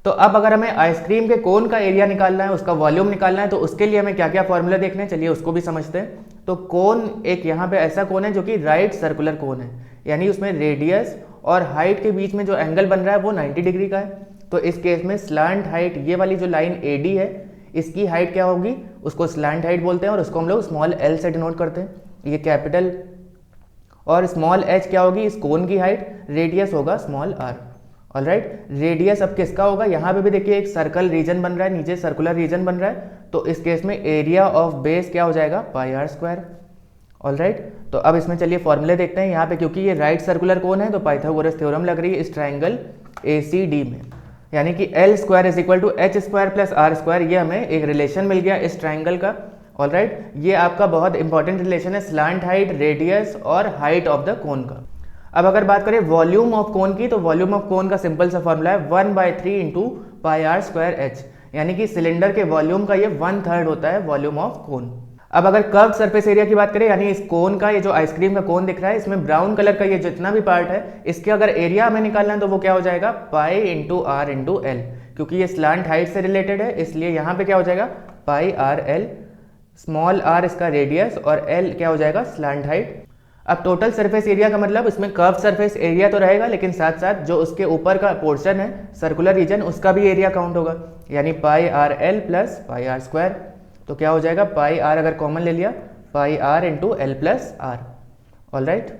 तो अब अगर हमें आइसक्रीम के कोन का एरिया निकालना है, उसका वॉल्यूम निकालना है, तो उसके लिए हमें क्या क्या फॉर्मूला देखने हैं, चलिए उसको भी समझते हैं। तो कोन एक यहाँ पे ऐसा कोन है जो कि राइट सर्कुलर कोन है, यानी उसमें रेडियस और हाइट के बीच में जो एंगल बन रहा है वो 90 डिग्री का है। तो इस केस में स्लांट हाइट, ये वाली जो लाइन AD है, इसकी हाइट क्या होगी, उसको स्लांट हाइट बोलते हैं और उसको हम लोग स्मॉल l से डिनोट करते हैं, ये कैपिटल। और स्मॉल h क्या होगी, इस कोन की हाइट, रेडियस होगा स्मॉल r। ऑलराइट, रेडियस अब किसका होगा, यहाँ पे भी देखिए एक सर्कल रीजन बन रहा है, नीचे सर्कुलर रीजन बन रहा है, तो इस केस में एरिया ऑफ बेस क्या हो जाएगा, पाई आर स्क्वायर। ऑलराइट, तो अब इसमें चलिए फॉर्मूले देखते हैं। यहाँ पे क्योंकि ये राइट सर्कुलर कोन है तो पाइथागोरस थ्योरम लग रही है इस ट्राइंगल ACD में, यानी कि L square is equal to H square plus R square, ये हमें एक रिलेशन मिल गया इस ट्राइंगल का। ऑलराइट, ये आपका बहुत इंपॉर्टेंट रिलेशन है स्लांट हाइट, रेडियस और हाइट ऑफ द कोन का। अब अगर बात करें वॉल्यूम ऑफ कोन की, तो वॉल्यूम ऑफ कोन का सिंपल सा फॉर्मूला है 1/3 into pi are square H, यानी कि सिलेंडर के वॉल्यूम का ये 1/3 होता है वॉल्यूम ऑफ कोन। अब अगर कर्व सरफेस एरिया की बात करें, यानी इस कोन का, ये जो आइसक्रीम का कोन दिख रहा है, इसमें ब्राउन कलर का ये जितना भी पार्ट है, इसके अगर एरिया हमें निकालना है तो वो क्या हो जाएगा, pi into R into L. क्योंकि ये स्लांट हाइट से रिलेटेड है इसलिए यहाँ पे क्या हो जाएगा, पाई आर एल, स्मॉल r इसका रेडियस और l क्या हो जाएगा, स्लांट हाइट। अब टोटल सरफेस एरिया का मतलब इसमें कर्व सरफेस एरिया तो रहेगा, लेकिन साथ साथ जो उसके ऊपर का पोर्शन है सर्कुलर रीजन, उसका भी एरिया काउंट होगा, यानी pi r l plus pi are square. तो क्या हो जाएगा, पाई आर अगर कॉमन ले लिया, pi r into l plus r. Alright,